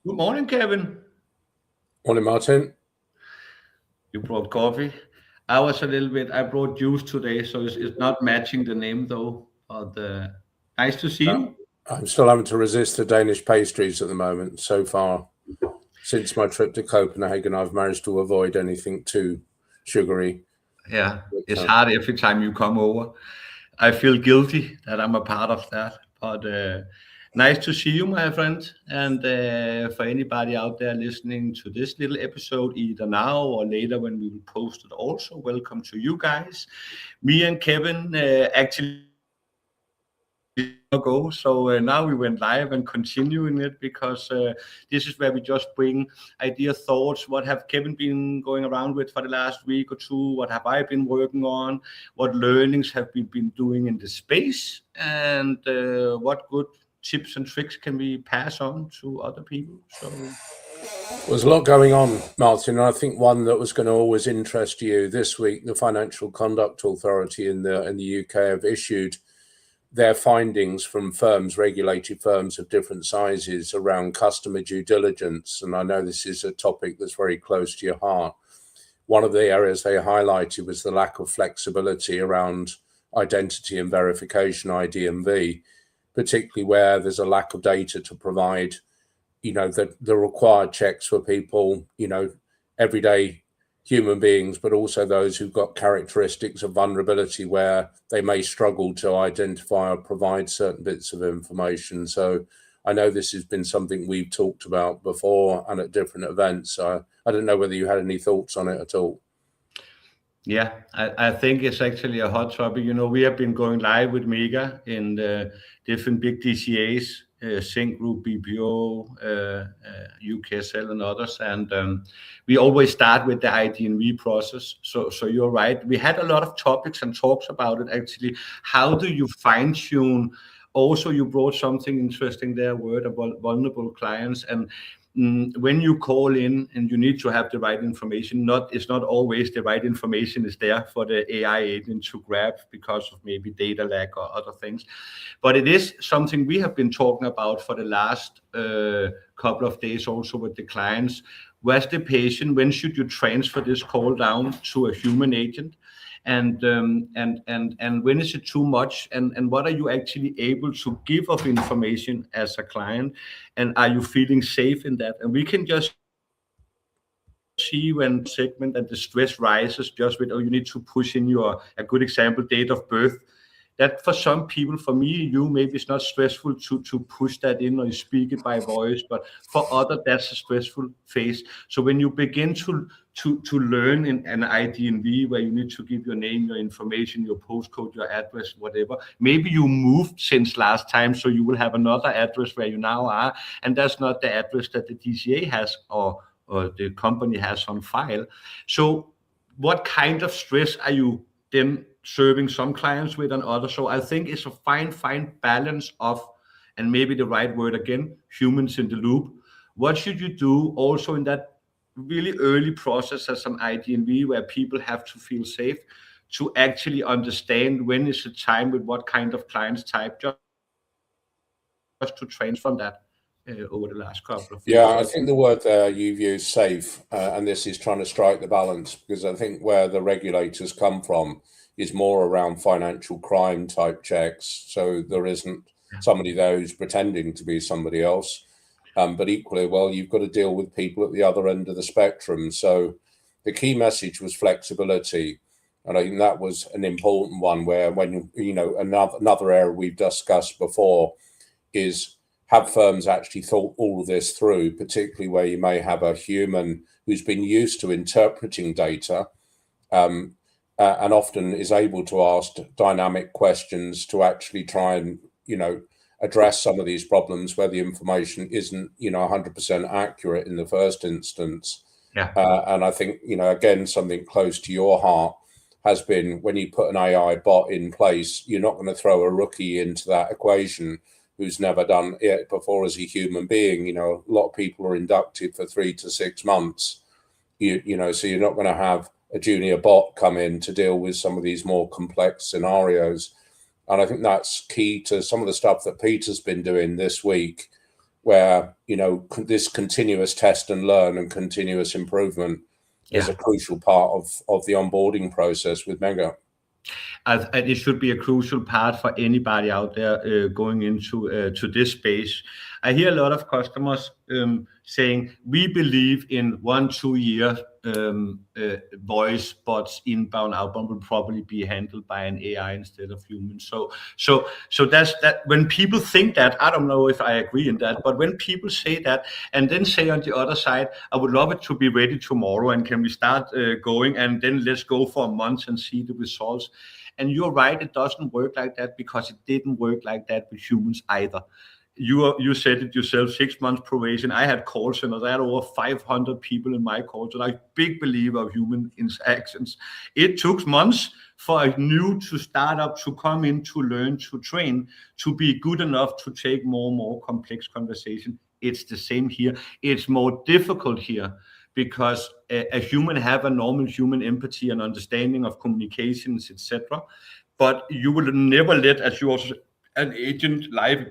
Good morning, Kevin. Morning, Martin. You brought coffee. I brought juice today, so it's not matching the name though. But nice to see you. I'm still having to resist the Danish pastries at the moment. So far, since my trip to Copenhagen, I've managed to avoid anything too sugary. Yeah, it's hard every time you come over. I feel guilty that I'm a part of that. But nice to see you, my friend. And for anybody out there listening to this little episode, either now or later when we will post it also, welcome to you guys. Me and Kevin actually ago, so now we went live and continuing it because this is where we just bring idea, thoughts. What have Kevin been going around with for the last week or two? What have I been working on? What learnings have we been doing in the space? And what good tips and tricks can we pass on to other people? So there's a lot going on, Martin. I think one that was going to always interest you this week: the Financial Conduct Authority in the UK have issued their findings from firms, regulated firms of different sizes, around customer due diligence. And I know this is a topic that's very close to your heart. One of the areas they highlighted was the lack of flexibility around identity and verification, ID&V, particularly where there's a lack of data to provide, the required checks for people, everyday human beings, but also those who've got characteristics of vulnerability where they may struggle to identify or provide certain bits of information. So I know this has been something we've talked about before and at different events. I don't know whether you had any thoughts on it at all. Yeah, I think it's actually a hot topic. We have been going live with Mega in the different big DCAs, Sync Group, BPO, UKSL and others. And we always start with the ID&V process. So you're right. We had a lot of topics and talks about it, actually. How do you fine tune? Also, you brought something interesting there, word about vulnerable clients. And when you call in and you need to have the right information, it's not always the right information is there for the AI agent to grab because of maybe data lag or other things. But it is something we have been talking about for the last couple of days also with the clients. Where's the patient? When should you transfer this call down to a human agent? And when is it too much? And what are you actually able to give of information as a client? And are you feeling safe in that? And we can just see when segment and the stress rises just with, you need to push in a good example, date of birth. That for some people, for me, maybe it's not stressful to push that in or you speak it by voice, but for others, that's a stressful phase. So when you begin to learn in an ID&V where you need to give your name, your information, your postcode, your address, whatever, maybe you moved since last time, so you will have another address where you now are, and that's not the address that the DCA has or the company has on file. So what kind of stress are you then serving some clients with and others? So I think it's a fine balance of, and maybe the right word again, humans in the loop. What should you do also in that really early process as an ID&V where people have to feel safe to actually understand when is the time with what kind of clients type, just to transform that over the last couple of years. Yeah, I think the word there you've used, safe, and this is trying to strike the balance, because I think where the regulators come from is more around financial crime type checks. So there isn't somebody there who's pretending to be somebody else. But equally, well, you've got to deal with people at the other end of the spectrum. So the key message was flexibility. And I think that was an important one where when, another area we've discussed before is have firms actually thought all of this through, particularly where you may have a human who's been used to interpreting data and often is able to ask dynamic questions to actually try and, address some of these problems where the information isn't, 100% accurate in the first instance. Yeah. And I think, again, something close to your heart has been when you put an AI bot in place, you're not going to throw a rookie into that equation who's never done it before as a human being. A lot of people are inducted for 3 to 6 months, so you're not going to have a junior bot come in to deal with some of these more complex scenarios. And I think that's key to some of the stuff that Peter's been doing this week, where, this continuous test and learn and continuous improvement is a crucial part of the onboarding process with Mega. It should be a crucial part for anybody out there going into to this space. I hear a lot of customers saying, we believe in 1-2 years voice bots inbound, outbound will probably be handled by an AI instead of humans. So that's that. When people think that, I don't know if I agree in that, but when people say that and then say on the other side, I would love it to be ready tomorrow, and can we start going, and then let's go for a month and see the results. And you're right, it doesn't work like that, because it didn't work like that with humans either. You said it yourself, 6 months probation. I had call centers. I had over 500 people in my call center. I'm a big believer of human interactions. It took months for a new to start up, to come in, to learn, to train, to be good enough to take more and more complex conversation. It's the same here. It's more difficult here, because a human have a normal human empathy and understanding of communications, etc. But you will never let, as you also, an agent live,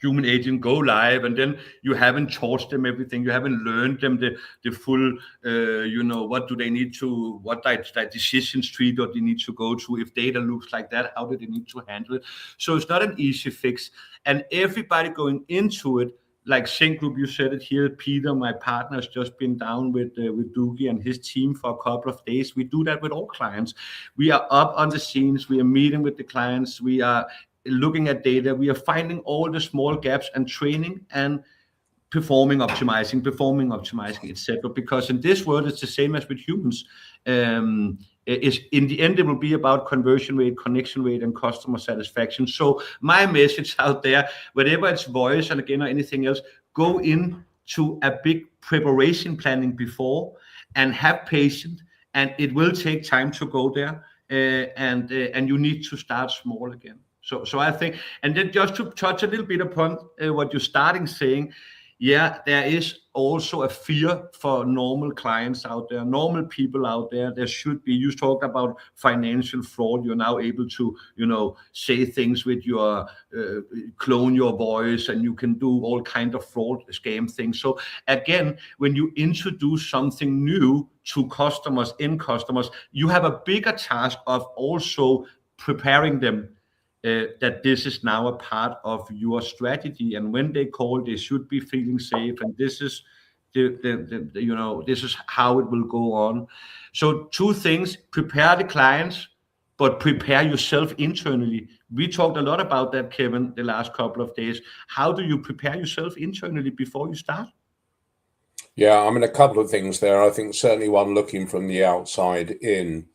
human agent go live, and then you haven't taught them everything. You haven't learned them the full, what do they need to, what that decision tree that they need to go to. If data looks like that, how do they need to handle it? So it's not an easy fix. And everybody going into it, like Sync Group, you said it here, Peter, my partner, has just been down with Doogie and his team for a couple of days. We do that with all clients. We are up on the scenes. We are meeting with the clients. We are looking at data. We are finding all the small gaps and training and performing optimizing, etc. Because in this world, it's the same as with humans. Is in the end, it will be about conversion rate, connection rate, and customer satisfaction. So my message out there, whatever it's voice and again or anything else, go into a big preparation planning before, and have patience, and it will take time to go there, and you need to start small again. So I think, and then just to touch a little bit upon what you're starting saying, yeah, there is also a fear for normal clients out there, normal people out there. There should be, you talked about financial fraud. You're now able to, say things with your, clone your voice, and you can do all kind of fraud scam things. So again, when you introduce something new to customers, you have a bigger task of also preparing them that this is now a part of your strategy, and when they call, they should be feeling safe, and this is this is how it will go on. So 2 things: prepare the clients, but prepare yourself internally. We talked a lot about that, Kevin, the last couple of days. How do you prepare yourself internally before you start? Yeah, I mean, a couple of things there. I think certainly one, looking from the outside in,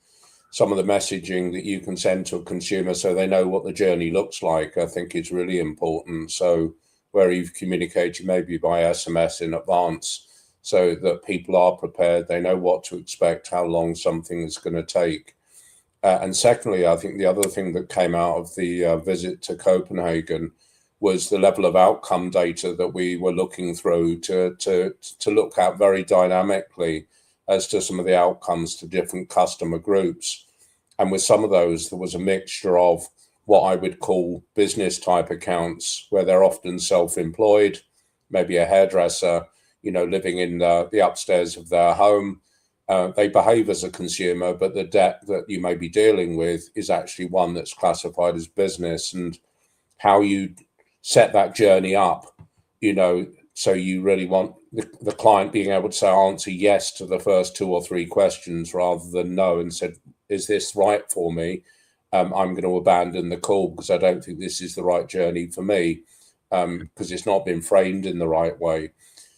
some of the messaging that you can send to a consumer so they know what the journey looks like, I think is really important. So where you've communicated maybe by SMS in advance, so that people are prepared, they know what to expect, how long something is going to take. And secondly, I think the other thing that came out of the visit to Copenhagen was the level of outcome data that we were looking through to look at very dynamically as to some of the outcomes to different customer groups. And with some of those, there was a mixture of what I would call business type accounts, where they're often self-employed, maybe a hairdresser, living in the upstairs of their home. They behave as a consumer, but the debt that you may be dealing with is actually one that's classified as business, and how you set that journey up, so you really want the client being able to answer yes to the first 2 or 3 questions rather than no, and said, is this right for me? I'm going to abandon the call because I don't think this is the right journey for me, because it's not been framed in the right way.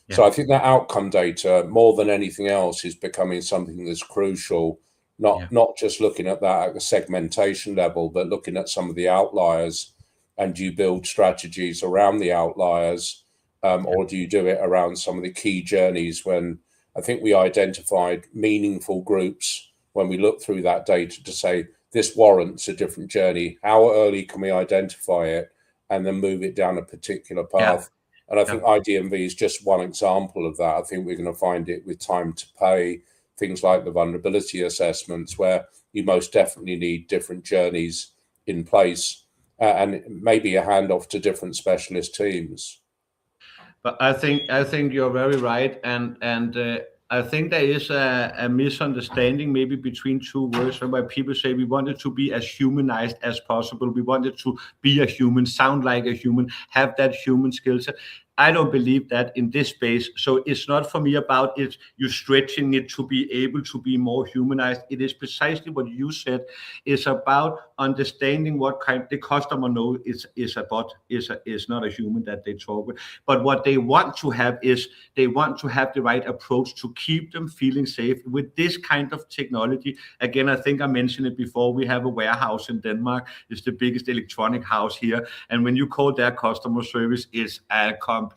Yeah. So I think that outcome data, more than anything else, is becoming something that's crucial, not just looking at that at the segmentation level, but looking at some of the outliers, and do you build strategies around the outliers, or do you do it around some of the key journeys? When I think we identified meaningful groups when we look through that data to say, this warrants a different journey. How early can we identify it and then move it down a particular path? Yeah. And I think IDMV is just one example of that. I think we're going to find it with time to pay, things like the vulnerability assessments, where you most definitely need different journeys in place, and maybe a handoff to different specialist teams. But I think you're very right, and I think there is a misunderstanding maybe between two words where people say we wanted to be as humanized as possible. We wanted to be a human, sound like a human, have that human skill set. I don't believe that in this space. So it's not for me about it, you stretching it to be able to be more humanized. It is precisely what you said. It's about understanding what kind the customer knows is a bot, is not a human that they talk with. But what they want to have is they want to have the right approach to keep them feeling safe with this kind of technology. Again, I think I mentioned it before. We have a warehouse in Denmark. It's the biggest electronic house here. And when you call their customer service, it's a complete,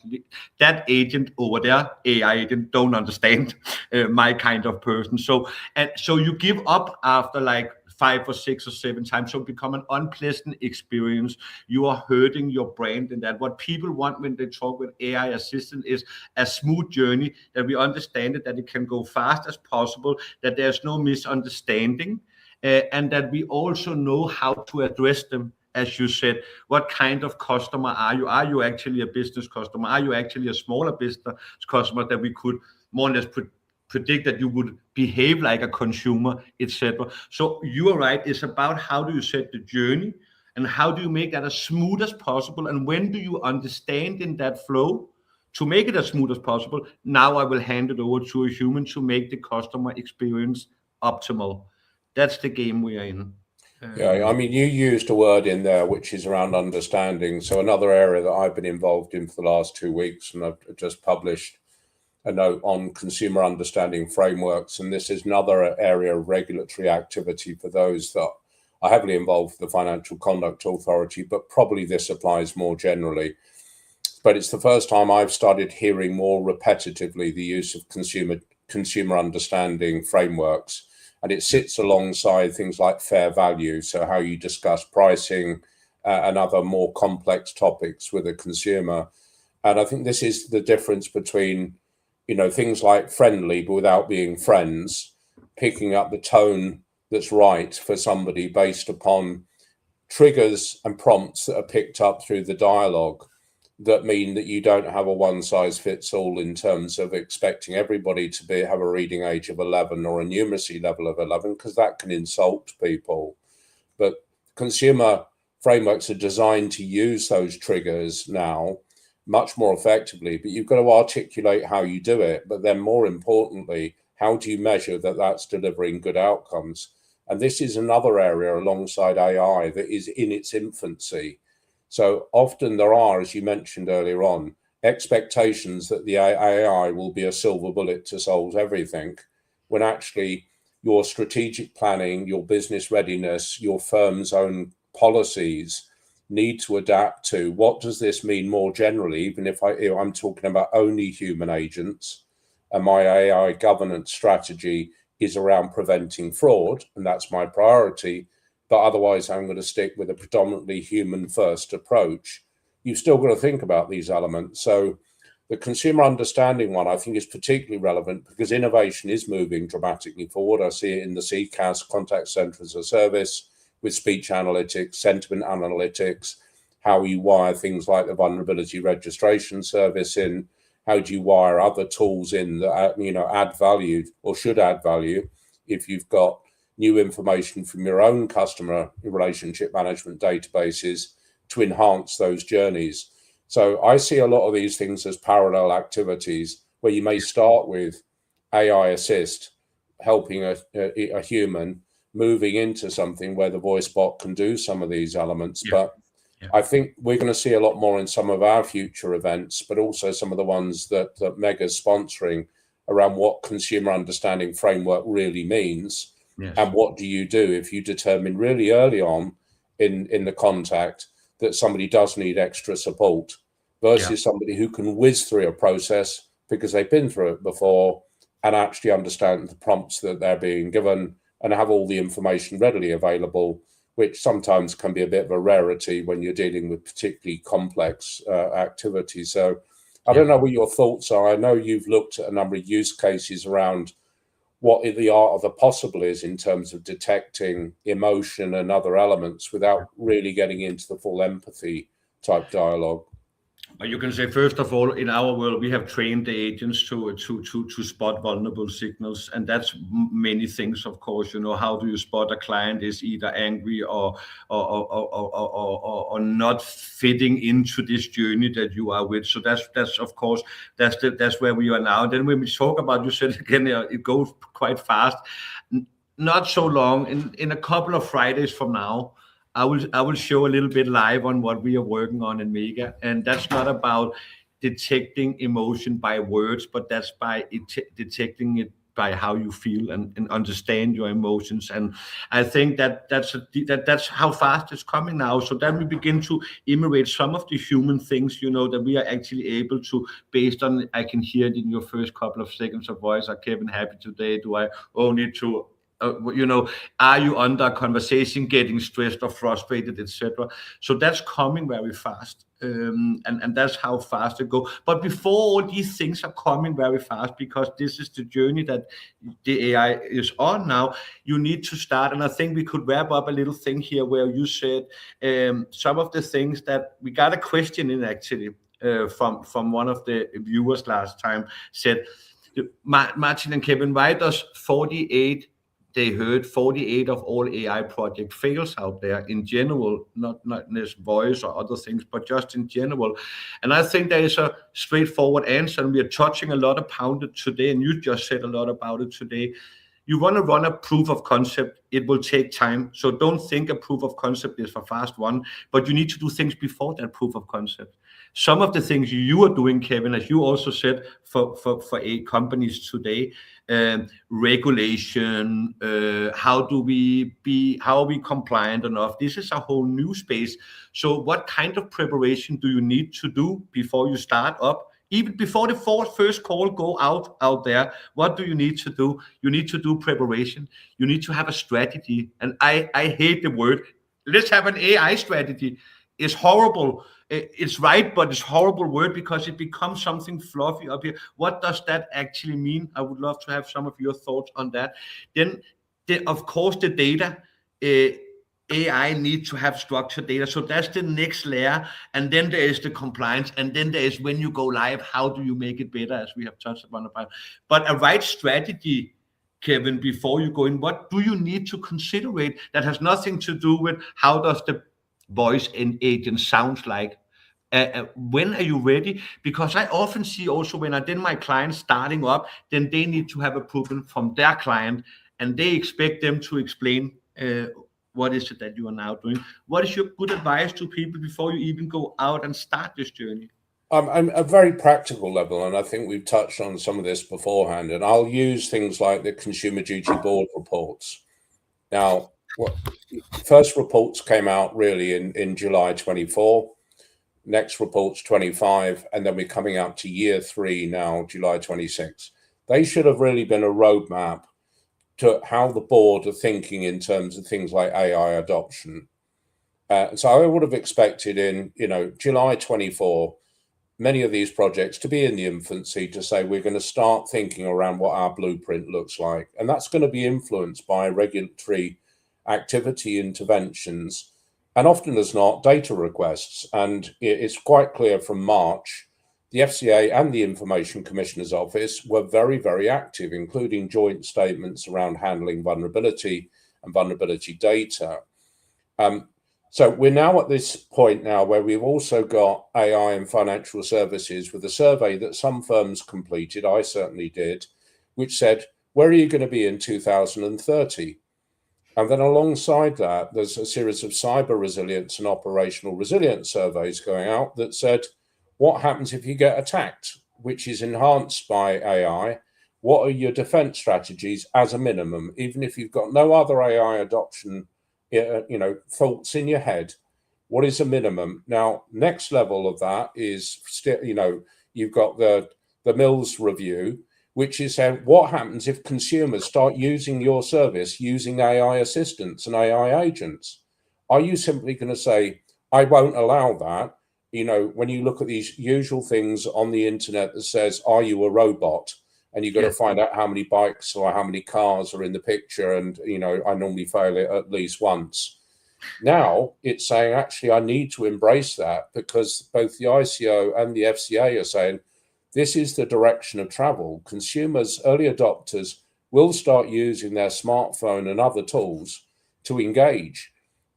that agent over there, AI agent, don't understand my kind of person. So you give up after like 5 or 6 or 7 times, so it become an unpleasant experience. You are hurting your brand, and that what people want when they talk with AI assistant is a smooth journey, that we understand it, that it can go fast as possible, that there's no misunderstanding, and that we also know how to address them. As you said, what kind of customer are you? Are you actually a business customer? Are you actually a smaller business customer that we could more or less predict that you would behave like a consumer, etc. So you are right. It's about how do you set the journey and how do you make that as smooth as possible, and when do you understand in that flow to make it as smooth as possible. Now I will hand it over to a human to make the customer experience optimal. That's the game we are in. Yeah, I mean, you used a word in there which is around understanding. So another area that I've been involved in for the last 2 weeks, and I've just published a note on consumer understanding frameworks. And this is another area of regulatory activity for those that are heavily involved with the Financial Conduct Authority, but probably this applies more generally. But it's the first time I've started hearing more repetitively the use of consumer understanding frameworks. And it sits alongside things like fair value, so how you discuss pricing and other more complex topics with a consumer. And I think this is the difference between, things like friendly, but without being friends, picking up the tone that's right for somebody based upon triggers and prompts that are picked up through the dialogue, that mean that you don't have a one-size-fits-all in terms of expecting everybody to have a reading age of 11 or a numeracy level of 11, because that can insult people. But consumer frameworks are designed to use those triggers now much more effectively, but you've got to articulate how you do it. But then more importantly, how do you measure that that's delivering good outcomes? And this is another area alongside AI that is in its infancy. So often there are, as you mentioned earlier on, expectations that the AI will be a silver bullet to solve everything, when actually your strategic planning, your business readiness, your firm's own policies need to adapt to what does this mean more generally, even if I'm talking about only human agents, and my AI governance strategy is around preventing fraud, and that's my priority. But otherwise, I'm going to stick with a predominantly human-first approach. You've still got to think about these elements. So the consumer understanding one, I think, is particularly relevant because innovation is moving dramatically forward. I see it in the CCaaS, contact center as a service, with speech analytics, sentiment analytics, how you wire things like the vulnerability registration service in, how do you wire other tools in that add value or should add value if you've got new information from your own customer relationship management databases to enhance those journeys. So I see a lot of these things as parallel activities where you may start with AI assist, helping a human, moving into something where the voice bot can do some of these elements. But I think we're going to see a lot more in some of our future events, but also some of the ones that Mega's sponsoring around what consumer understanding framework really means. Yes. And what do you do if you determine really early on in the contact that somebody does need extra support versus somebody who can whiz through a process because they've been through it before and actually understand the prompts that they're being given and have all the information readily available, which sometimes can be a bit of a rarity when you're dealing with particularly complex activities. So I don't know what your thoughts are. I know you've looked at a number of use cases around what the art of the possible is in terms of detecting emotion and other elements without really getting into the full empathy type dialogue. But you can say, first of all, in our world, we have trained the agents to spot vulnerable signals, and that's many things. Of course, how do you spot a client is either angry or not fitting into this journey that you are with. So that's of course that's where we are now. Then when we talk about, you said again, it goes quite fast. Not so long. In a couple of Fridays from now, I will show a little bit live on what we are working on in Mega, and that's not about detecting emotion by words, but that's by detecting it by how you feel and understand your emotions. And I think that's how fast it's coming now. So then we begin to imitate some of the human things, that we are actually able to, based on, I can hear it in your first couple of seconds of voice. Are Kevin happy today? Do I need to are you under a conversation getting stressed or frustrated, etc.? So that's coming very fast, and that's how fast it goes. But before all these things are coming very fast, because this is the journey that the AI is on now, you need to start. And I think we could wrap up a little thing here where you said some of the things that we got a question in actually from one of the viewers last time, said, Martin and Kevin, why does 48 of all AI project fails out there in general, not this voice or other things, but just in general? And I think there is a straightforward answer, and we are touching a lot upon it today, and you just said a lot about it today. You want to run a proof of concept, it will take time. So don't think a proof of concept is for fast one, but you need to do things before that proof of concept. Some of the things you are doing, Kevin, as you also said, for companies today, regulation, how are we compliant enough? This is a whole new space. So what kind of preparation do you need to do before you start up? Even before the first call go out there, what do you need to do? You need to do preparation. You need to have a strategy. And I hate the word, let's have an AI strategy. It's horrible. It's right, but it's horrible word because it becomes something fluffy up here. What does that actually mean? I would love to have some of your thoughts on that. Then, of course, the data. AI needs to have structured data. So that's the next layer. And then there is the compliance. And then there is, when you go live, how do you make it better, as we have touched upon about. But a right strategy, Kevin, before you go in, what do you need to consider it? That has nothing to do with how does the voice and agent sounds like. When are you ready? Because I often see also when my clients starting up, then they need to have approval from their client, and they expect them to explain what is it that you are now doing. What is your good advice to people before you even go out and start this journey? I'm a very practical level, and I think we've touched on some of this beforehand, and I'll use things like the Consumer Duty Board reports. Now, first reports came out really in July 24, next reports 25, and then we're coming out to year 3 now, July 26. They should have really been a roadmap to how the board are thinking in terms of things like AI adoption. So I would have expected in July 24, many of these projects to be in the infancy, to say we're going to start thinking around what our blueprint looks like. And that's going to be influenced by regulatory activity interventions, and often as not, data requests. And it's quite clear from March, the FCA and the Information Commissioner's Office were very, very active, including joint statements around handling vulnerability and vulnerability data. So we're now at this point now where we've also got AI in financial services with a survey that some firms completed, I certainly did, which said, where are you going to be in 2030? And then alongside that, there's a series of cyber resilience and operational resilience surveys going out that said, what happens if you get attacked, which is enhanced by AI? What are your defense strategies as a minimum, even if you've got no other AI adoption thoughts in your head? What is a minimum? Now, next level of that is still, you've got the Mills review, which is saying, what happens if consumers start using your service, using AI assistants and AI agents? Are you simply going to say, I won't allow that? When you look at these usual things on the internet that says, are you a robot? And you've got to find out how many bikes or how many cars are in the picture. And, I normally fail it at least once. Now it's saying, actually, I need to embrace that, because both the ICO and the FCA are saying this is the direction of travel. Consumers, early adopters, will start using their smartphone and other tools to engage.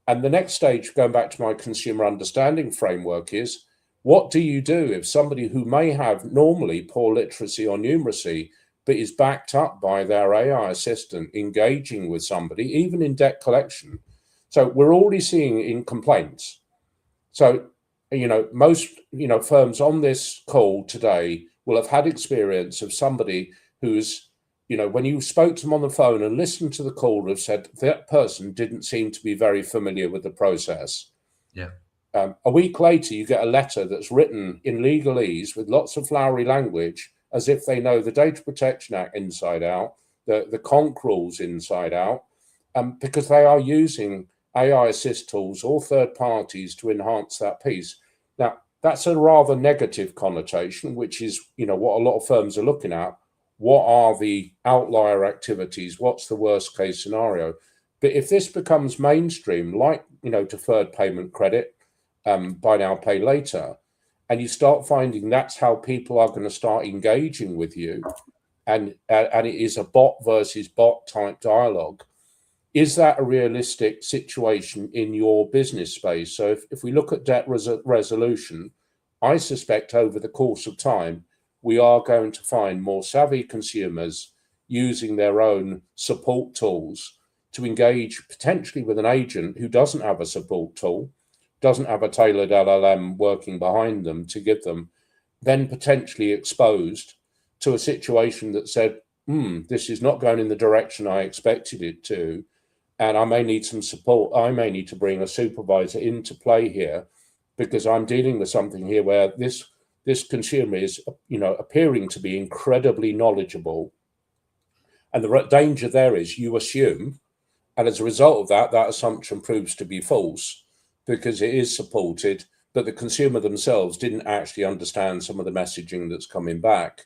And the next stage, going back to my consumer understanding framework, is what do you do if somebody who may have normally poor literacy or numeracy, but is backed up by their AI assistant engaging with somebody, even in debt collection? So we're already seeing in complaints. So, most, firms on this call today will have had experience of somebody who's, when you spoke to them on the phone and listened to the call, have said that person didn't seem to be very familiar with the process. Yeah. A week later, you get a letter that's written in legalese with lots of flowery language, as if they know the Data Protection Act inside out, the conc rules inside out, because they are using AI assist tools or third parties to enhance that piece. Now, that's a rather negative connotation, which is, what a lot of firms are looking at. What are the outlier activities? What's the worst case scenario? But if this becomes mainstream, like, deferred payment credit, buy now, pay later, and you start finding that's how people are going to start engaging with you, and it is a bot versus bot type dialogue, is that a realistic situation in your business space? So if we look at debt resolution, I suspect over the course of time, we are going to find more savvy consumers using their own support tools to engage potentially with an agent who doesn't have a support tool, doesn't have a tailored LLM working behind them to give them, then potentially exposed to a situation that said, this is not going in the direction I expected it to, and I may need some support. I may need to bring a supervisor into play here, because I'm dealing with something here where this consumer is, appearing to be incredibly knowledgeable. And the danger there is you assume, and as a result of that, that assumption proves to be false, because it is supported, but the consumer themselves didn't actually understand some of the messaging that's coming back.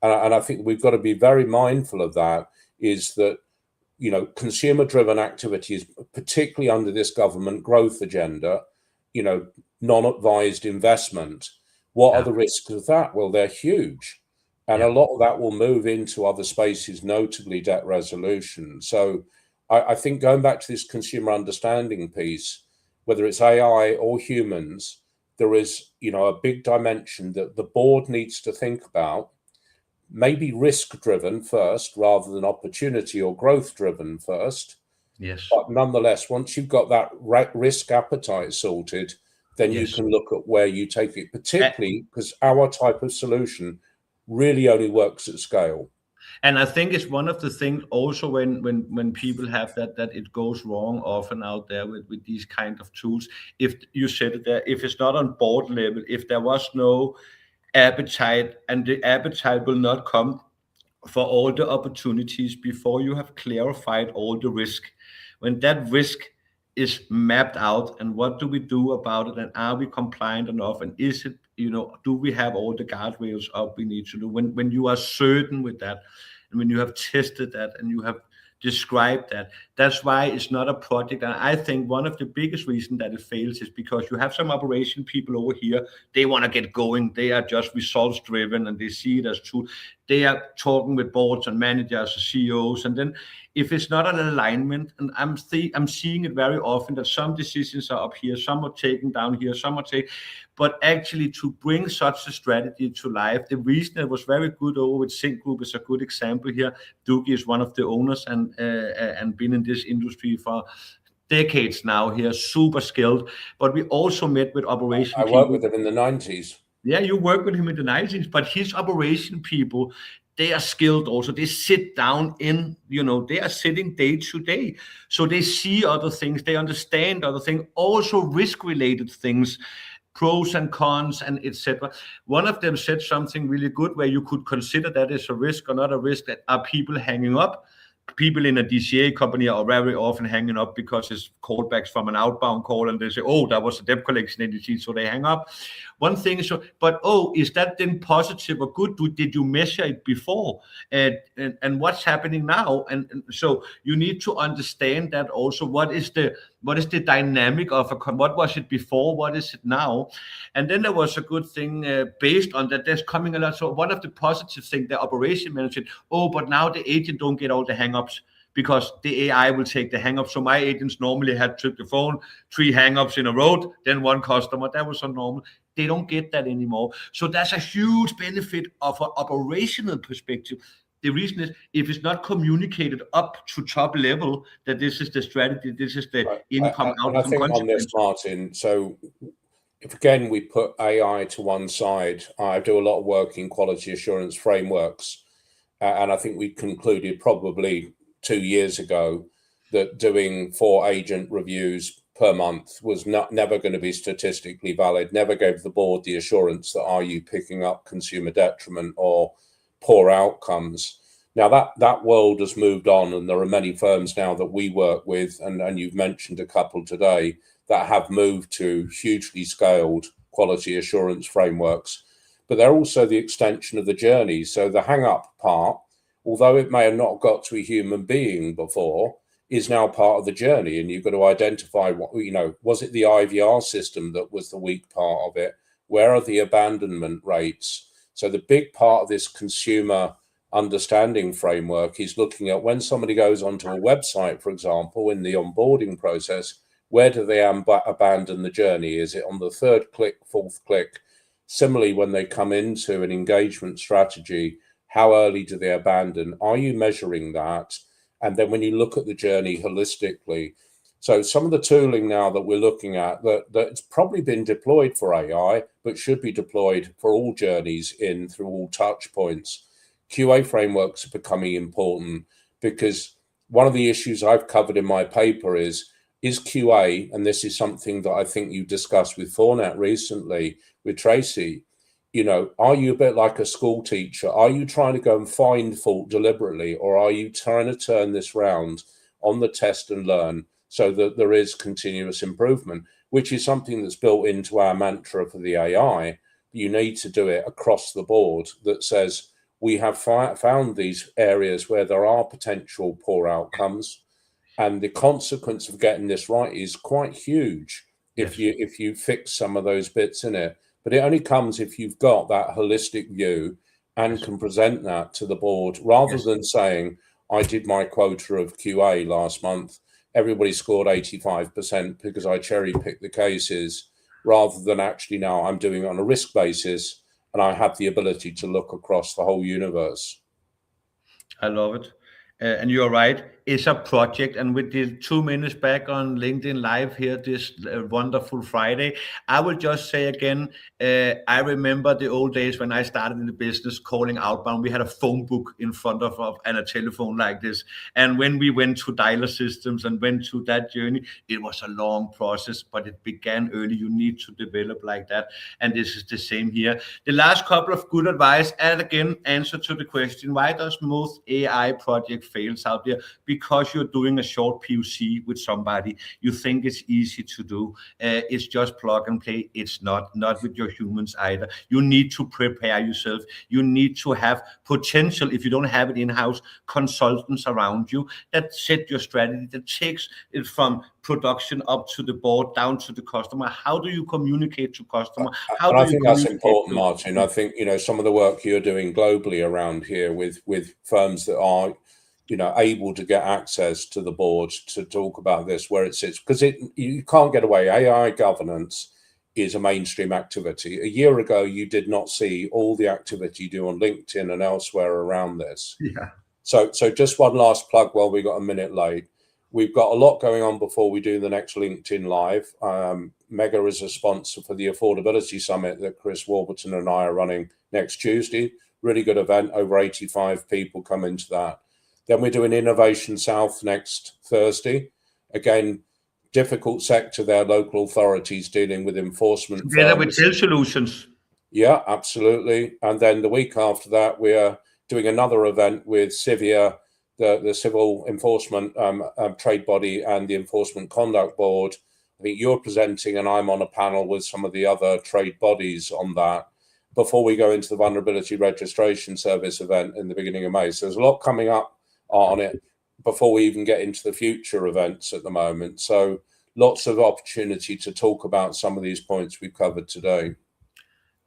And I think we've got to be very mindful of that, is that, consumer-driven activities, particularly under this government growth agenda, non-advised investment, what are the risks of that? Well, they're huge. And a lot of that will move into other spaces, notably debt resolution. So I think going back to this consumer understanding piece, whether it's AI or humans, there is, a big dimension that the board needs to think about, maybe risk-driven first rather than opportunity or growth-driven first. Yes. But nonetheless, once you've got that risk appetite sorted, then you can look at where you take it, particularly because our type of solution really only works at scale. And I think it's one of the things also when people have that it goes wrong often out there with these kind of tools. If you said it there, if it's not on board level, if there was no appetite, and the appetite will not come for all the opportunities before you have clarified all the risk. When that risk is mapped out, and what do we do about it, and are we compliant enough, and is it, do we have all the guardrails up we need to do? When you are certain with that, and when you have tested that, and you have described that, that's why it's not a project. And I think one of the biggest reasons that it fails is because you have some operation people over here, they want to get going, they are just results driven, and they see it as tool. They are talking with boards and managers, CEOs, and then if it's not an alignment, and I'm seeing it very often that some decisions are up here, some are taken down here, some are taken, but actually to bring such a strategy to life, the reason it was very good over with Sync Group is a good example here. Doogie is one of the owners and been in this industry for decades now here, super skilled. But we also met with operation people. I worked with him in the 90s. Yeah, you worked with him in the 90s, but his operation people, they are skilled also. They sit down in, they are sitting day to day. So they see other things, they understand other things, also risk-related things, pros and cons, and etc. One of them said something really good where you could consider that as a risk or not a risk. That are people hanging up. People in a DCA company are very often hanging up because it's callbacks from an outbound call, and they say, oh, that was a debt collection agency, so they hang up. One thing is, but is that then positive or good? Did you measure it before? And what's happening now? And so you need to understand that also. What is the what is the dynamic of what was it before, what is it now? And then there was a good thing based on that. There's coming a lot. So one of the positive things, the operation manager said, oh, but now the agent don't get all the hang-ups because the AI will take the hang-ups. So my agents normally had took the phone, 3 hang-ups in a row, then 1 customer. That was so normal. They don't get that anymore. So that's a huge benefit of an operational perspective. The reason is if it's not communicated up to top level that this is the strategy, this is the income outcome. I think on this, Martin, so if again we put AI to one side, I do a lot of work in quality assurance frameworks, and I think we concluded probably 2 years ago that doing 4 agent reviews per month was never going to be statistically valid, never gave the board the assurance that are you picking up consumer detriment or poor outcomes. Now that world has moved on, and there are many firms now that we work with, and you've mentioned a couple today, that have moved to hugely scaled quality assurance frameworks, but they're also the extension of the journey. So the hang up part, although it may have not got to a human being before, is now part of the journey. And you've got to identify what, was it the IVR system that was the weak part of it? Where are the abandonment rates? So the big part of this consumer understanding framework is looking at when somebody goes onto a website, for example, in the onboarding process, where do they abandon the journey? Is it on the 3rd click, 4th click? Similarly, when they come into an engagement strategy, how early do they abandon? Are you measuring that? And then when you look at the journey holistically, so some of the tooling now that we're looking at that's probably been deployed for AI, but should be deployed for all journeys through all touch points. QA frameworks are becoming important because one of the issues I've covered in my paper is QA, and this is something that I think you discussed with Fornet recently with Tracy, are you a bit like a school teacher? Are you trying to go and find fault deliberately, or are you trying to turn this round on the test and learn so that there is continuous improvement, which is something that's built into our mantra for the AI? You need to do it across the board that says, we have found these areas where there are potential poor outcomes, and the consequence of getting this right is quite huge if you fix some of those bits in it. But it only comes if you've got that holistic view and can present that to the board, rather than saying, I did my quota of QA last month, everybody scored 85% because I cherry picked the cases, rather than actually now I'm doing it on a risk basis and I have the ability to look across the whole universe. I love it. And you're right, it's a project. And with the 2 minutes back on LinkedIn Live here, this wonderful Friday, I will just say again, I remember the old days when I started in the business calling outbound. We had a phone book in front of us and a telephone like this. And when we went to dialer systems and went to that journey, it was a long process, but it began early. You need to develop like that. And this is the same here. The last couple of good advice, and again, answer to the question, why does most AI project fails out there? Because you're doing a short POC with somebody, you think it's easy to do. It's just plug and play. It's not with your humans either. You need to prepare yourself. You need to have potential, if you don't have it in-house, consultants around you that set your strategy, that takes it from production up to the board, down to the customer. How do you communicate to customer? I think that's important, Martin. I think, some of the work you're doing globally around here with firms that are able to get access to the board to talk about this, where it sits, because you can't get away. AI governance is a mainstream activity. A year ago, you did not see all the activity you do on LinkedIn and elsewhere around this. Yeah. So just one last plug while we got a minute late. We've got a lot going on before we do the next LinkedIn Live. Mega is a sponsor for the Affordability Summit that Chris Warburton and I are running next Tuesday. Really good event. Over 85 people come into that. Then we're doing Innovation South next Thursday. Again, difficult sector there, local authorities dealing with enforcement. Together with Cell Solutions. Yeah, absolutely. And then the week after that, we're doing another event with Civia, the civil enforcement trade body, and the Enforcement Conduct Board. I think you're presenting, and I'm on a panel with some of the other trade bodies on that, before we go into the Vulnerability Registration Service event in the beginning of May. So there's a lot coming up on it before we even get into the future events at the moment. So lots of opportunity to talk about some of these points we've covered today.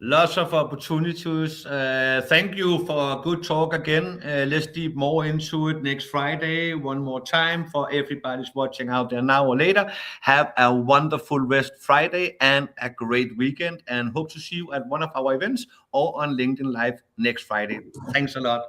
Lots of opportunities. Thank you for a good talk again. Let's deep more into it next Friday. One more time for everybody's watching out there now or later. Have a wonderful rest Friday and a great weekend, and hope to see you at one of our events or on LinkedIn Live next Friday. Thanks a lot.